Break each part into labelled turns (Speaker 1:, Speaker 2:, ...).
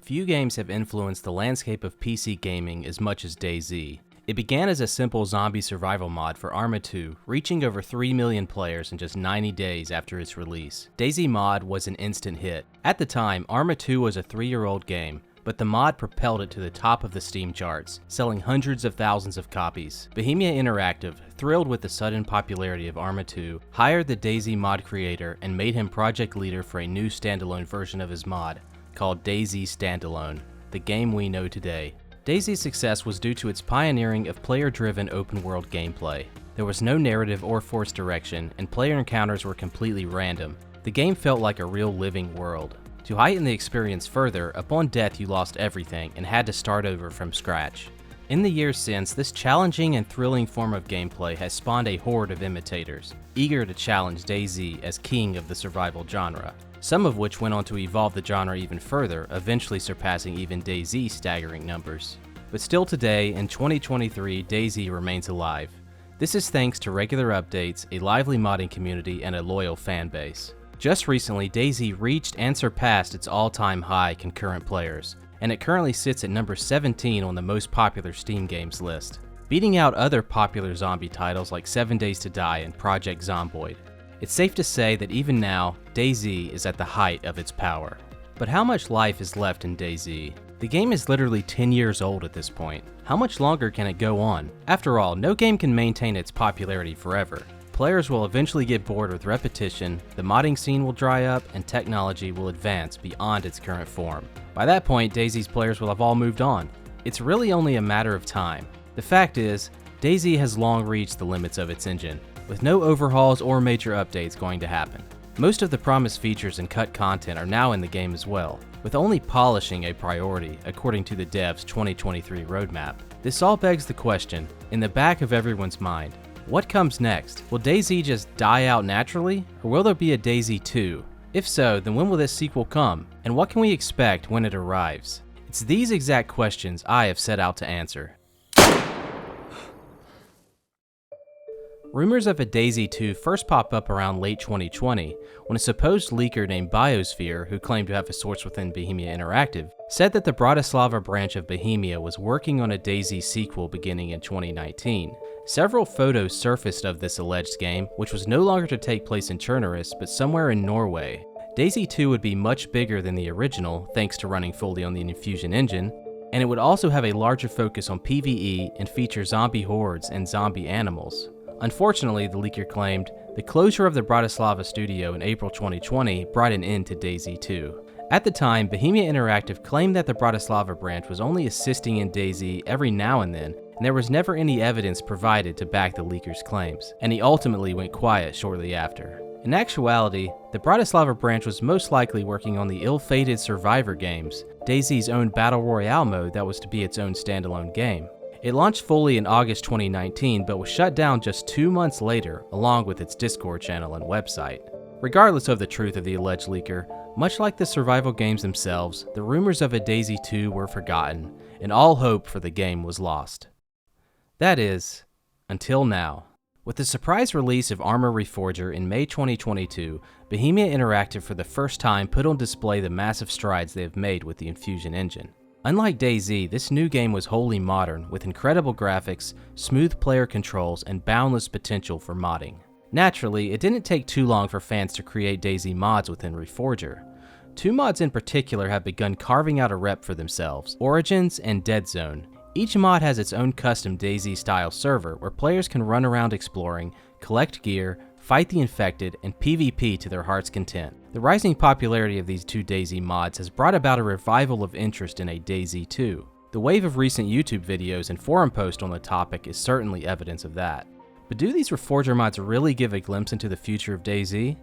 Speaker 1: Few games have influenced the landscape of PC gaming as much as DayZ. It began as a simple zombie survival mod for Arma 2, reaching over 3 million players in just 90 days after its release. DayZ mod was an instant hit. At the time, Arma 2 was a 3-year-old game, but the mod propelled it to the top of the Steam charts, selling hundreds of thousands of copies. Bohemia Interactive, thrilled with the sudden popularity of Arma 2, hired the DayZ mod creator and made him project leader for a new standalone version of his mod, called DayZ Standalone, the game we know today. DayZ's success was due to its pioneering of player-driven open-world gameplay. There was no narrative or forced direction, and player encounters were completely random. The game felt like a real living world. To heighten the experience further, upon death you lost everything and had to start over from scratch. In the years since, this challenging and thrilling form of gameplay has spawned a horde of imitators, eager to challenge DayZ as king of the survival genre, some of which went on to evolve the genre even further, eventually surpassing even DayZ's staggering numbers. But still today, in 2023, DayZ remains alive. This is thanks to regular updates, a lively modding community, and a loyal fan base. Just recently, DayZ reached and surpassed its all-time high concurrent players, and it currently sits at number 17 on the most popular Steam games list, beating out other popular zombie titles like 7 Days to Die and Project Zomboid. It's safe to say that even now, DayZ is at the height of its power. But how much life is left in DayZ? The game is literally 10 years old at this point. How much longer can it go on? After all, no game can maintain its popularity forever. Players will eventually get bored with repetition, the modding scene will dry up, and technology will advance beyond its current form. By that point, DayZ's players will have all moved on. It's really only a matter of time. The fact is, DayZ has long reached the limits of its engine, with no overhauls or major updates going to happen. Most of the promised features and cut content are now in the game as well, with only polishing a priority according to the dev's 2023 roadmap. This all begs the question, in the back of everyone's mind, what comes next? Will DayZ just die out naturally, or will there be a DayZ 2? If so, then when will this sequel come, and what can we expect when it arrives? It's these exact questions I have set out to answer. Rumors of a DayZ 2 first popped up around late 2020, when a supposed leaker named Biosphere, who claimed to have a source within Bohemia Interactive, said that the Bratislava branch of Bohemia was working on a DayZ sequel beginning in 2019. Several photos surfaced of this alleged game, which was no longer to take place in Chernobyl, but somewhere in Norway. DayZ 2 would be much bigger than the original, thanks to running fully on the Infusion engine, and it would also have a larger focus on PvE and feature zombie hordes and zombie animals. Unfortunately, the leaker claimed, the closure of the Bratislava studio in April 2020 brought an end to DayZ 2. At the time, Bohemia Interactive claimed that the Bratislava branch was only assisting in DayZ every now and then, and there was never any evidence provided to back the leaker's claims, and he ultimately went quiet shortly after. In actuality, the Bratislava branch was most likely working on the ill-fated Survivor games, DayZ's own Battle Royale mode that was to be its own standalone game. It launched fully in August 2019, but was shut down just 2 months later, along with its Discord channel and website. Regardless of the truth of the alleged leaker, much like the survival games themselves, the rumors of a DayZ 2 were forgotten, and all hope for the game was lost. That is, until now. With the surprise release of Arma Reforger in May 2022, Bohemia Interactive for the first time put on display the massive strides they have made with the Infusion engine. Unlike DayZ, this new game was wholly modern, with incredible graphics, smooth player controls, and boundless potential for modding. Naturally, it didn't take too long for fans to create DayZ mods within Reforger. 2 mods in particular have begun carving out a rep for themselves, Origins and Dead Zone. Each mod has its own custom DayZ-style server where players can run around exploring, collect gear, fight the infected, and PvP to their heart's content. The rising popularity of these 2 DayZ mods has brought about a revival of interest in a DayZ 2. The wave of recent YouTube videos and forum posts on the topic is certainly evidence of that. But do these Reforger mods really give a glimpse into the future of DayZ?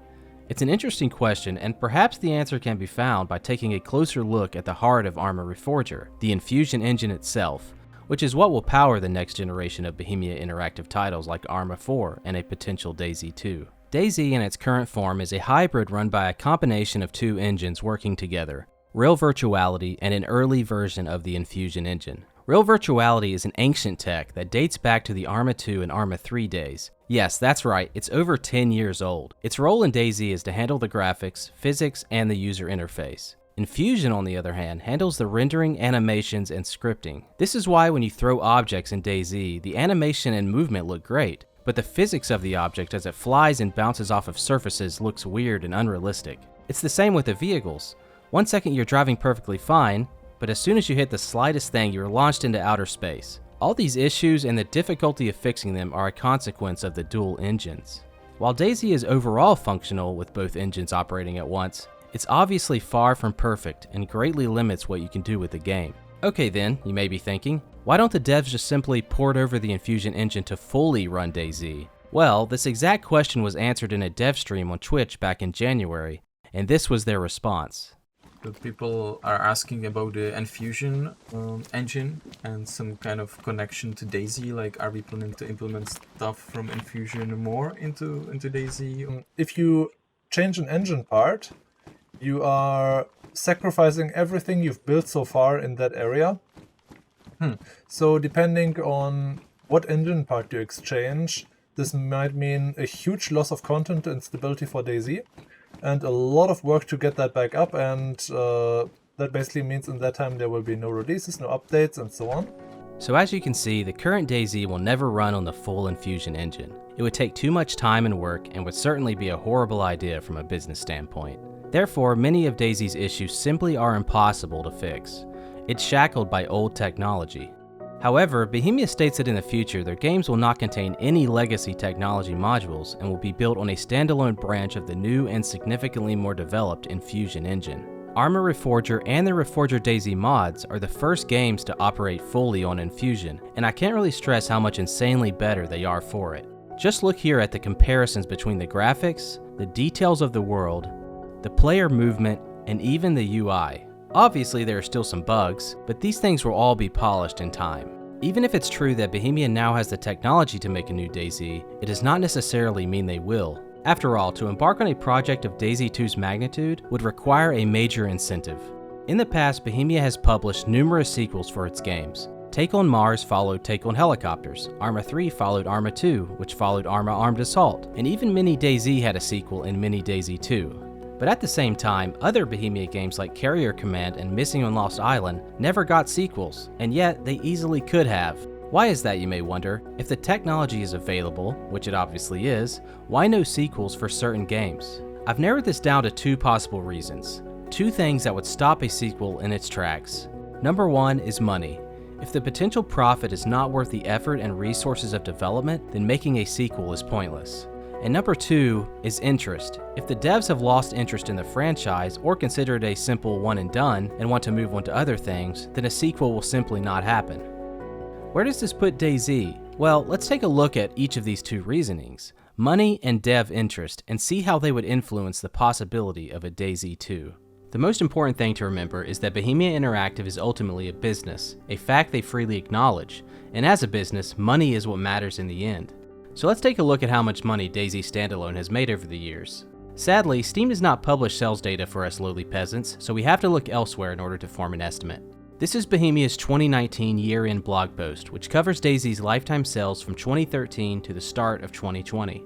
Speaker 1: It's an interesting question, and perhaps the answer can be found by taking a closer look at the heart of Arma Reforger, the Infusion engine itself, which is what will power the next generation of Bohemia Interactive titles like Arma 4 and a potential DayZ 2. DayZ in its current form is a hybrid run by a combination of 2 engines working together, Real Virtuality and an early version of the Infusion engine. Real Virtuality is an ancient tech that dates back to the Arma 2 and Arma 3 days. Yes, that's right, it's over 10 years old. Its role in DayZ is to handle the graphics, physics, and the user interface. Infusion, on the other hand, handles the rendering, animations, and scripting. This is why when you throw objects in DayZ, the animation and movement look great, but the physics of the object as it flies and bounces off of surfaces looks weird and unrealistic. It's the same with the vehicles. 1 second you're driving perfectly fine, but as soon as you hit the slightest thing, you're launched into outer space. All these issues and the difficulty of fixing them are a consequence of the dual engines. While DayZ is overall functional with both engines operating at once, it's obviously far from perfect and greatly limits what you can do with the game. Okay then, you may be thinking, why don't the devs just simply port over the Infusion engine to fully run DayZ? Well, this exact question was answered in a dev stream on Twitch back in January, and this was their response.
Speaker 2: The people are asking about the Infusion engine and some kind of connection to DayZ. Like, are we planning to implement stuff from Infusion more into DayZ?
Speaker 3: If you change an engine part, you are sacrificing everything you've built so far in that area. So depending on what engine part you exchange, this might mean a huge loss of content and stability for DayZ, and a lot of work to get that back up, and that basically means in that time there will be no releases, no updates, and so on.
Speaker 1: So as you can see, the current DayZ will never run on the full Infusion engine. It would take too much time and work, and would certainly be a horrible idea from a business standpoint. Therefore, many of DayZ's issues simply are impossible to fix. It's shackled by old technology. However, Bohemia states that in the future, their games will not contain any legacy technology modules and will be built on a standalone branch of the new and significantly more developed Infusion engine. Arma Reforger and the Reforger DayZ mods are the first games to operate fully on Infusion, and I can't really stress how much insanely better they are for it. Just look here at the comparisons between the graphics, the details of the world, the player movement, and even the UI. Obviously there are still some bugs, but these things will all be polished in time. Even if it's true that Bohemia now has the technology to make a new DayZ, it does not necessarily mean they will. After all, to embark on a project of DayZ 2's magnitude would require a major incentive. In the past, Bohemia has published numerous sequels for its games. Take on Mars followed Take on Helicopters, Arma 3 followed Arma 2, which followed Arma Armed Assault, and even Mini DayZ had a sequel in Mini DayZ 2. But at the same time, other Bohemia games like Carrier Command and Missing on Lost Island never got sequels, and yet they easily could have. Why is that, you may wonder? If the technology is available, which it obviously is, why no sequels for certain games? I've narrowed this down to two possible reasons. Two things that would stop a sequel in its tracks. Number one is money. If the potential profit is not worth the effort and resources of development, then making a sequel is pointless. And number two is interest. If the devs have lost interest in the franchise or consider it a simple one and done and want to move on to other things, then a sequel will simply not happen. Where does this put DayZ? Well, let's take a look at each of these two reasonings, money and dev interest, and see how they would influence the possibility of a DayZ 2. The most important thing to remember is that Bohemia Interactive is ultimately a business, a fact they freely acknowledge, and as a business, money is what matters in the end. So let's take a look at how much money DayZ Standalone has made over the years. Sadly, Steam does not publish sales data for us lowly peasants, so we have to look elsewhere in order to form an estimate. This is Bohemia's 2019 year-end blog post, which covers DayZ's lifetime sales from 2013 to the start of 2020.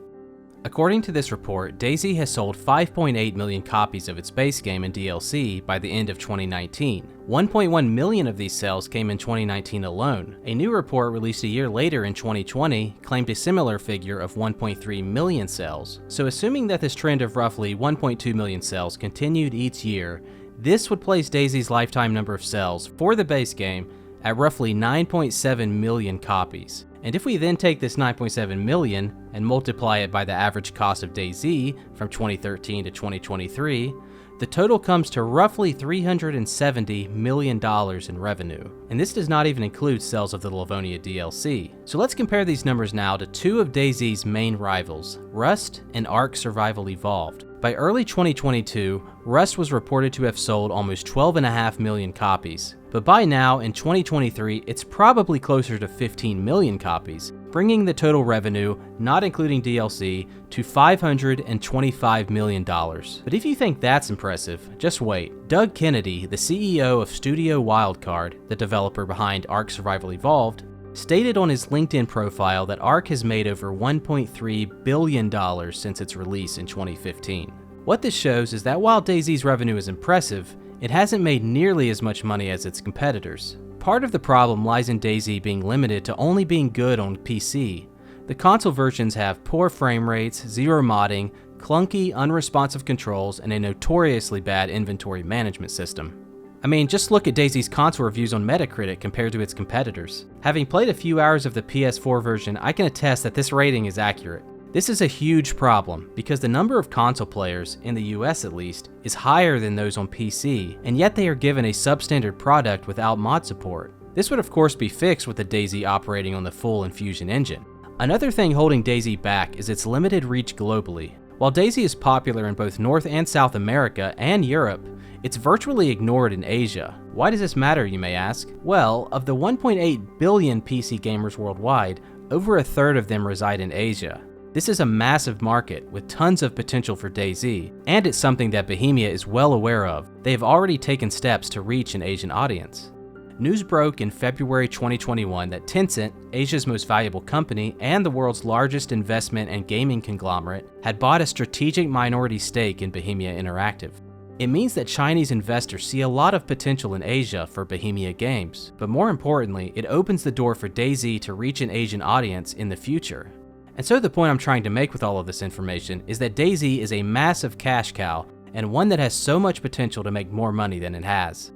Speaker 1: According to this report, DayZ has sold 5.8 million copies of its base game and DLC by the end of 2019. 1.1 million of these sales came in 2019 alone. A new report released a year later in 2020 claimed a similar figure of 1.3 million sales. So assuming that this trend of roughly 1.2 million sales continued each year, this would place DayZ's lifetime number of sales for the base game at roughly 9.7 million copies. And if we then take this 9.7 million and multiply it by the average cost of DayZ from 2013 to 2023, the total comes to roughly $370 million in revenue. And this does not even include sales of the Livonia DLC. So let's compare these numbers now to two of DayZ's main rivals, Rust and Ark Survival Evolved. By early 2022, Rust was reported to have sold almost 12.5 million copies. But by now, in 2023, it's probably closer to 15 million copies, bringing the total revenue, not including DLC, to $525 million. But if you think that's impressive, just wait. Doug Kennedy, the CEO of Studio Wildcard, the developer behind Ark Survival Evolved, stated on his LinkedIn profile that Ark has made over $1.3 billion since its release in 2015. What this shows is that while DayZ's revenue is impressive, it hasn't made nearly as much money as its competitors. Part of the problem lies in DayZ being limited to only being good on PC. The console versions have poor frame rates, zero modding, clunky, unresponsive controls, and a notoriously bad inventory management system. I mean, just look at DayZ's console reviews on Metacritic compared to its competitors. Having played a few hours of the PS4 version, I can attest that this rating is accurate. This is a huge problem because the number of console players, in the US at least, is higher than those on PC, and yet they are given a substandard product without mod support. This would of course be fixed with the DayZ operating on the full Infusion engine. Another thing holding DayZ back is its limited reach globally. While DayZ is popular in both North and South America and Europe, it's virtually ignored in Asia. Why does this matter, you may ask? Well, of the 1.8 billion PC gamers worldwide, over a third of them reside in Asia. This is a massive market with tons of potential for DayZ, and it's something that Bohemia is well aware of. They have already taken steps to reach an Asian audience. News broke in February 2021 that Tencent, Asia's most valuable company and the world's largest investment and gaming conglomerate, had bought a strategic minority stake in Bohemia Interactive. It means that Chinese investors see a lot of potential in Asia for Bohemia games, but more importantly, it opens the door for DayZ to reach an Asian audience in the future. And so the point I'm trying to make with all of this information is that DayZ is a massive cash cow and one that has so much potential to make more money than it has.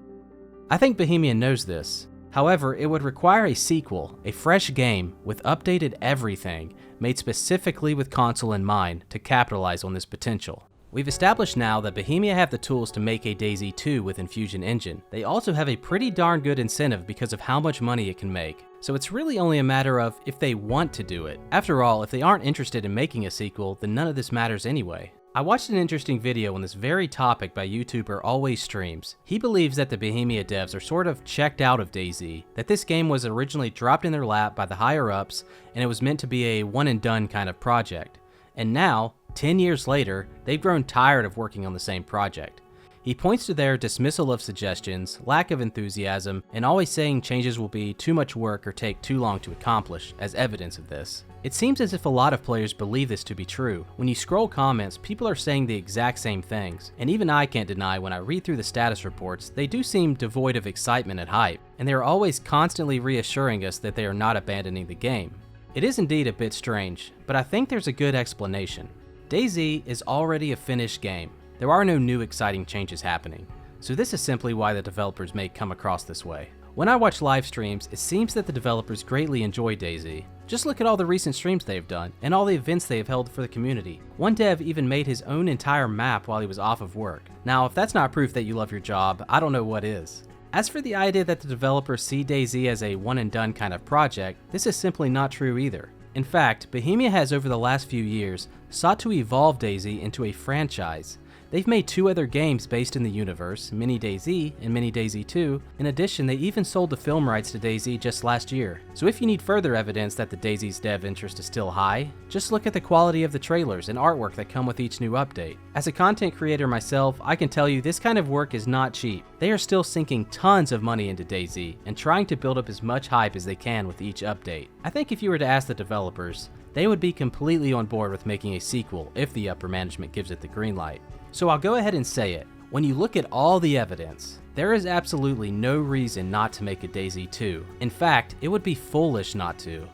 Speaker 1: I think Bohemia knows this. However, it would require a sequel, a fresh game with updated everything, made specifically with console in mind to capitalize on this potential. We've established now that Bohemia have the tools to make a DayZ 2 with Infusion Engine. They also have a pretty darn good incentive because of how much money it can make. So it's really only a matter of if they want to do it. After all, if they aren't interested in making a sequel, then none of this matters anyway. I watched an interesting video on this very topic by YouTuber Always Streams. He believes that the Bohemia devs are sort of checked out of DayZ, that this game was originally dropped in their lap by the higher-ups and it was meant to be a one-and-done kind of project. And now, 10 years later, they've grown tired of working on the same project. He points to their dismissal of suggestions, lack of enthusiasm, and always saying changes will be too much work or take too long to accomplish as evidence of this. It seems as if a lot of players believe this to be true. When you scroll comments, people are saying the exact same things, and even I can't deny when I read through the status reports, they do seem devoid of excitement and hype, and they are always constantly reassuring us that they are not abandoning the game. It is indeed a bit strange, but I think there's a good explanation. DayZ is already a finished game. There are no new exciting changes happening, so this is simply why the developers may come across this way. When I watch live streams, it seems that the developers greatly enjoy DayZ. Just look at all the recent streams they have done, and all the events they have held for the community. One dev even made his own entire map while he was off of work. Now, if that's not proof that you love your job, I don't know what is. As for the idea that the developers see DayZ as a one-and-done kind of project, this is simply not true either. In fact, Bohemia has over the last few years sought to evolve DayZ into a franchise. They've made 2 other games based in the universe, Mini DayZ and Mini DayZ 2. In addition, they even sold the film rights to DayZ just last year. So if you need further evidence that the DayZ's dev interest is still high, just look at the quality of the trailers and artwork that come with each new update. As a content creator myself, I can tell you this kind of work is not cheap. They are still sinking tons of money into DayZ and trying to build up as much hype as they can with each update. I think if you were to ask the developers, they would be completely on board with making a sequel if the upper management gives it the green light. So I'll go ahead and say it. When you look at all the evidence, there is absolutely no reason not to make a DayZ 2. In fact, it would be foolish not to.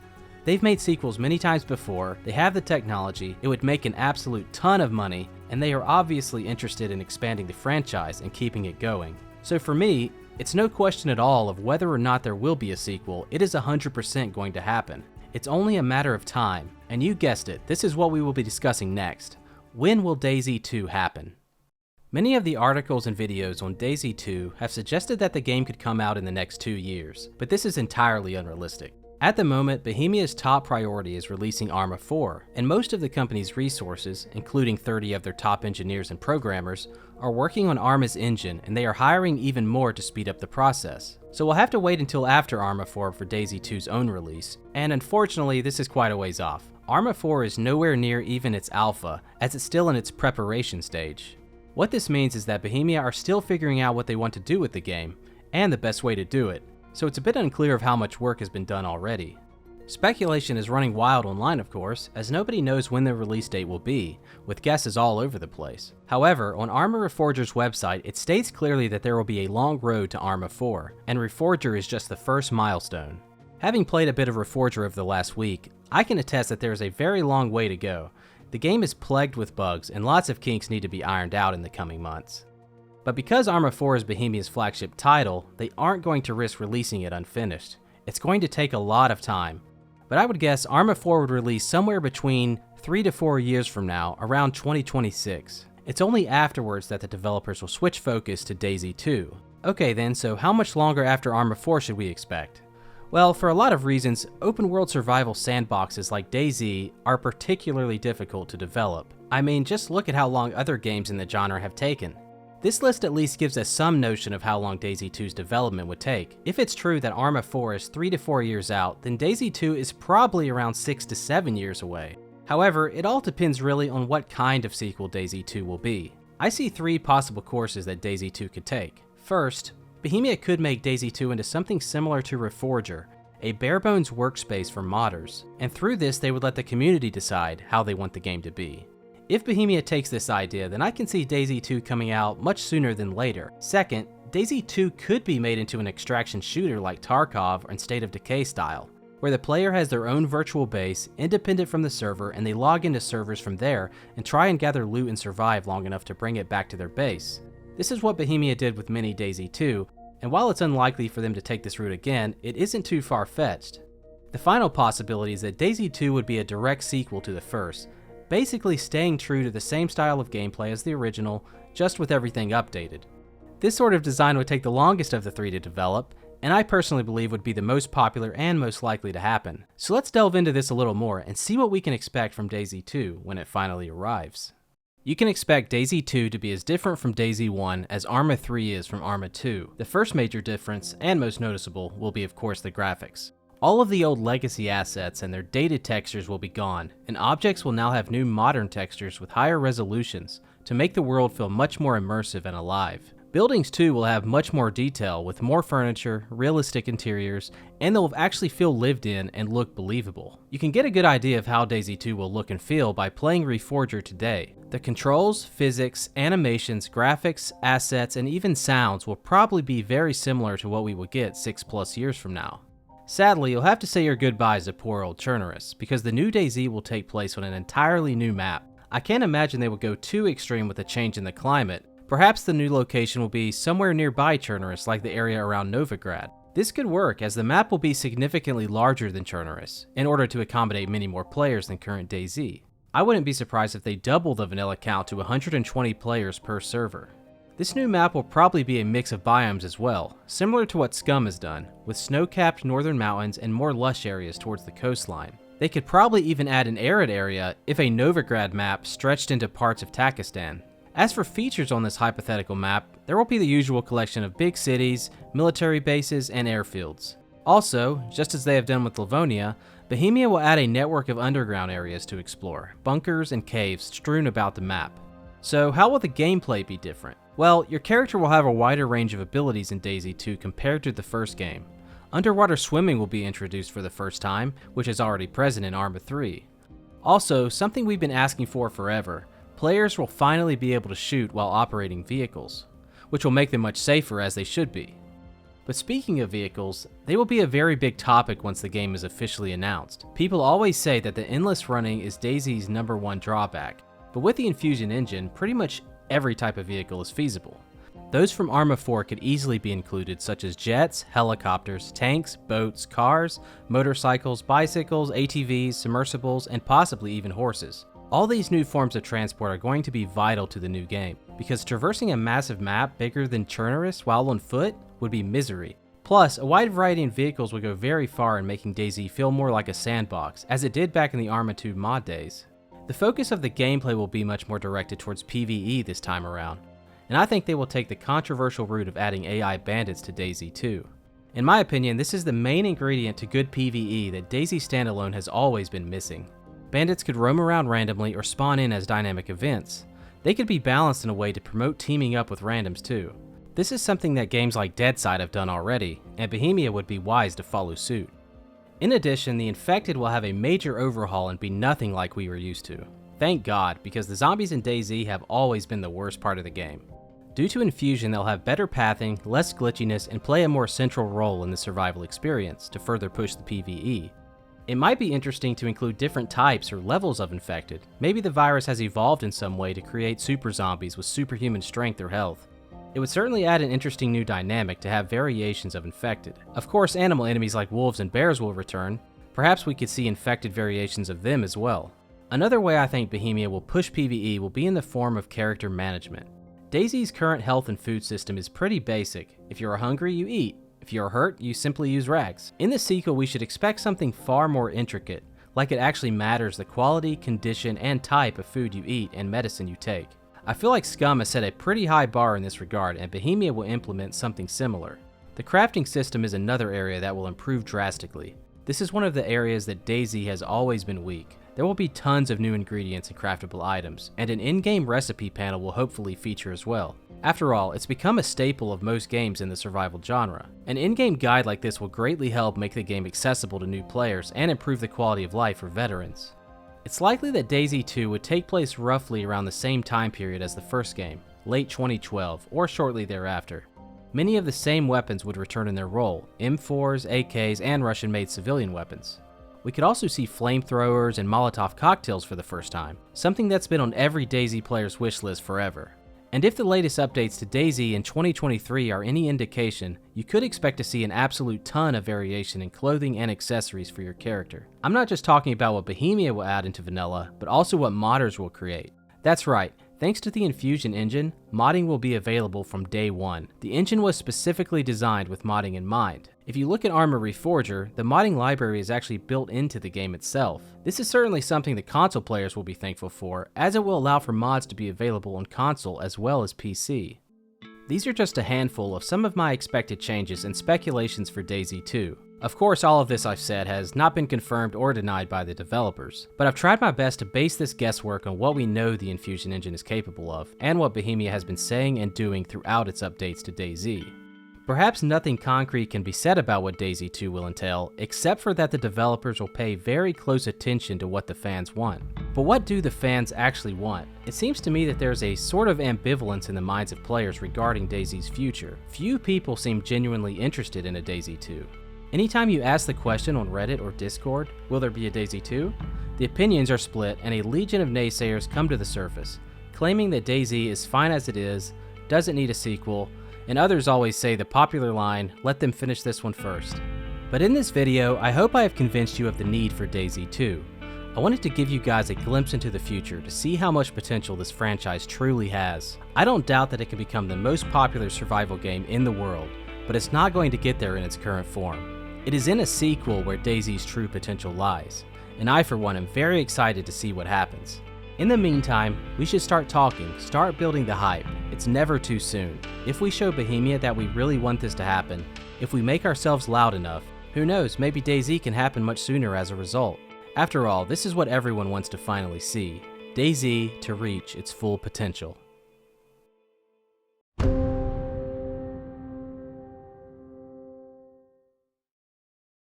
Speaker 1: They've made sequels many times before, they have the technology, it would make an absolute ton of money, and they are obviously interested in expanding the franchise and keeping it going. So for me, it's no question at all of whether or not there will be a sequel. It is 100% going to happen. It's only a matter of time, and you guessed it, this is what we will be discussing next. When will DayZ 2 happen? Many of the articles and videos on DayZ 2 have suggested that the game could come out in the next 2 years, but this is entirely unrealistic. At the moment, Bohemia's top priority is releasing Arma 4, and most of the company's resources, including 30 of their top engineers and programmers, are working on Arma's engine, and they are hiring even more to speed up the process. So we'll have to wait until after Arma 4 for DayZ 2's own release, and unfortunately this is quite a ways off. Arma 4 is nowhere near even its alpha, as it's still in its preparation stage. What this means is that Bohemia are still figuring out what they want to do with the game, and the best way to do it, so it's a bit unclear of how much work has been done already. Speculation is running wild online, of course, as nobody knows when the release date will be, with guesses all over the place. However, on Arma Reforger's website, it states clearly that there will be a long road to Arma 4, and Reforger is just the first milestone. Having played a bit of Reforger over the last week, I can attest that there is a very long way to go. The game is plagued with bugs, and lots of kinks need to be ironed out in the coming months. But because Arma 4 is Bohemia's flagship title, they aren't going to risk releasing it unfinished. It's going to take a lot of time. But I would guess Arma 4 would release somewhere between 3 to 4 years from now, around 2026. It's only afterwards that the developers will switch focus to DayZ 2. Okay then, so how much longer after Arma 4 should we expect? Well, for a lot of reasons, open world survival sandboxes like DayZ are particularly difficult to develop. I mean, just look at how long other games in the genre have taken. This list at least gives us some notion of how long DayZ 2's development would take. If it's true that Arma 4 is 3 to 4 years out, then DayZ 2 is probably around 6 to 7 years away. However, it all depends really on what kind of sequel DayZ 2 will be. I see 3 possible courses that DayZ 2 could take. First, Bohemia could make DayZ 2 into something similar to Reforger, a bare-bones workspace for modders, and through this they would let the community decide how they want the game to be. If Bohemia takes this idea, then I can see DayZ 2 coming out much sooner than later. Second, DayZ 2 could be made into an extraction shooter like Tarkov or State of Decay style, where the player has their own virtual base, independent from the server, and they log into servers from there and try and gather loot and survive long enough to bring it back to their base. This is what Bohemia did with Mini DayZ 2, and while it's unlikely for them to take this route again, it isn't too far-fetched. The final possibility is that DayZ 2 would be a direct sequel to the first, basically staying true to the same style of gameplay as the original, just with everything updated. This sort of design would take the longest of the 3 to develop, and I personally believe would be the most popular and most likely to happen. So let's delve into this a little more and see what we can expect from DayZ 2 when it finally arrives. You can expect DayZ 2 to be as different from DayZ 1 as Arma 3 is from Arma 2. The first major difference, and most noticeable, will be of course the graphics. All of the old legacy assets and their dated textures will be gone, and objects will now have new modern textures with higher resolutions to make the world feel much more immersive and alive. Buildings too will have much more detail with more furniture, realistic interiors, and they'll actually feel lived in and look believable. You can get a good idea of how DayZ 2 will look and feel by playing Reforger today. The controls, physics, animations, graphics, assets, and even sounds will probably be very similar to what we will get 6+ years from now. Sadly, you'll have to say your goodbyes to poor old Chernobyl, because the new DayZ will take place on an entirely new map. I can't imagine they will go too extreme with a change in the climate. Perhaps the new location will be somewhere nearby Chernobyl, like the area around Novigrad. This could work, as the map will be significantly larger than Chernobyl, in order to accommodate many more players than current DayZ. I wouldn't be surprised if they double the vanilla count to 120 players per server. This new map will probably be a mix of biomes as well, similar to what Scum has done, with snow-capped northern mountains and more lush areas towards the coastline. They could probably even add an arid area if a Novigrad map stretched into parts of Takistan. As for features on this hypothetical map, there will be the usual collection of big cities, military bases, and airfields. Also, just as they have done with Livonia, Bohemia will add a network of underground areas to explore, bunkers and caves strewn about the map. So how will the gameplay be different? Well, your character will have a wider range of abilities in DayZ 2 compared to the first game. Underwater swimming will be introduced for the first time, which is already present in Arma 3. Also, something we've been asking for forever, players will finally be able to shoot while operating vehicles, which will make them much safer as they should be. But speaking of vehicles, they will be a very big topic once the game is officially announced. People always say that the endless running is DayZ's #1 drawback, but with the Infusion engine, pretty much every type of vehicle is feasible. Those from Arma 4 could easily be included, such as jets, helicopters, tanks, boats, cars, motorcycles, bicycles, ATVs, submersibles, and possibly even horses. All these new forms of transport are going to be vital to the new game, because traversing a massive map bigger than Chernobyl while on foot would be misery. Plus, a wide variety in vehicles would go very far in making DayZ feel more like a sandbox, as it did back in the Arma 2 mod days. The focus of the gameplay will be much more directed towards PvE this time around, and I think they will take the controversial route of adding AI bandits to DayZ 2. In my opinion, this is the main ingredient to good PvE that DayZ standalone has always been missing. Bandits could roam around randomly or spawn in as dynamic events. They could be balanced in a way to promote teaming up with randoms too. This is something that games like DayZ have done already, and Bohemia would be wise to follow suit. In addition, the infected will have a major overhaul and be nothing like we were used to. Thank God, because the zombies in DayZ have always been the worst part of the game. Due to infusion, they'll have better pathing, less glitchiness, and play a more central role in the survival experience to further push the PvE. It might be interesting to include different types or levels of infected. Maybe the virus has evolved in some way to create super zombies with superhuman strength or health. It would certainly add an interesting new dynamic to have variations of infected. Of course, animal enemies like wolves and bears will return. Perhaps we could see infected variations of them as well. Another way I think Bohemia will push PvE will be in the form of character management. DayZ's current health and food system is pretty basic. If you're hungry, you eat. If you're hurt, you simply use rags. In the sequel, we should expect something far more intricate, like it actually matters the quality, condition, and type of food you eat and medicine you take. I feel like Scum has set a pretty high bar in this regard, and Bohemia will implement something similar. The crafting system is another area that will improve drastically. This is one of the areas that DayZ has always been weak. There will be tons of new ingredients and craftable items, and an in-game recipe panel will hopefully feature as well. After all, it's become a staple of most games in the survival genre. An in-game guide like this will greatly help make the game accessible to new players and improve the quality of life for veterans. It's likely that DayZ 2 would take place roughly around the same time period as the first game, late 2012 or shortly thereafter. Many of the same weapons would return in their role, M4s, AKs, and Russian-made civilian weapons. We could also see flamethrowers and Molotov cocktails for the first time, something that's been on every DayZ player's wishlist forever. And if the latest updates to DayZ in 2023 are any indication, you could expect to see an absolute ton of variation in clothing and accessories for your character. I'm not just talking about what Bohemia will add into vanilla, but also what modders will create. That's right, thanks to the Infusion engine, modding will be available from day one. The engine was specifically designed with modding in mind. If you look at Arma Reforger, the modding library is actually built into the game itself. This is certainly something that console players will be thankful for, as it will allow for mods to be available on console as well as PC. These are just a handful of some of my expected changes and speculations for DayZ 2. Of course, all of this I've said has not been confirmed or denied by the developers, but I've tried my best to base this guesswork on what we know the Infusion engine is capable of, and what Bohemia has been saying and doing throughout its updates to DayZ. Perhaps nothing concrete can be said about what DayZ 2 will entail, except for that the developers will pay very close attention to what the fans want. But what do the fans actually want? It seems to me that there's a sort of ambivalence in the minds of players regarding DayZ's future. Few people seem genuinely interested in a DayZ 2. Anytime you ask the question on Reddit or Discord, will there be a DayZ 2? The opinions are split and a legion of naysayers come to the surface, claiming that DayZ is fine as it is, doesn't need a sequel, and others always say the popular line, let them finish this one first. But in this video, I hope I have convinced you of the need for DayZ 2. I wanted to give you guys a glimpse into the future to see how much potential this franchise truly has. I don't doubt that it can become the most popular survival game in the world, but it's not going to get there in its current form. It is in a sequel where DayZ's true potential lies, and I for one am very excited to see what happens. In the meantime, we should start talking, start building the hype. It's never too soon. If we show Bohemia that we really want this to happen, if we make ourselves loud enough, who knows, maybe DayZ can happen much sooner as a result. After all, this is what everyone wants to finally see, DayZ to reach its full potential.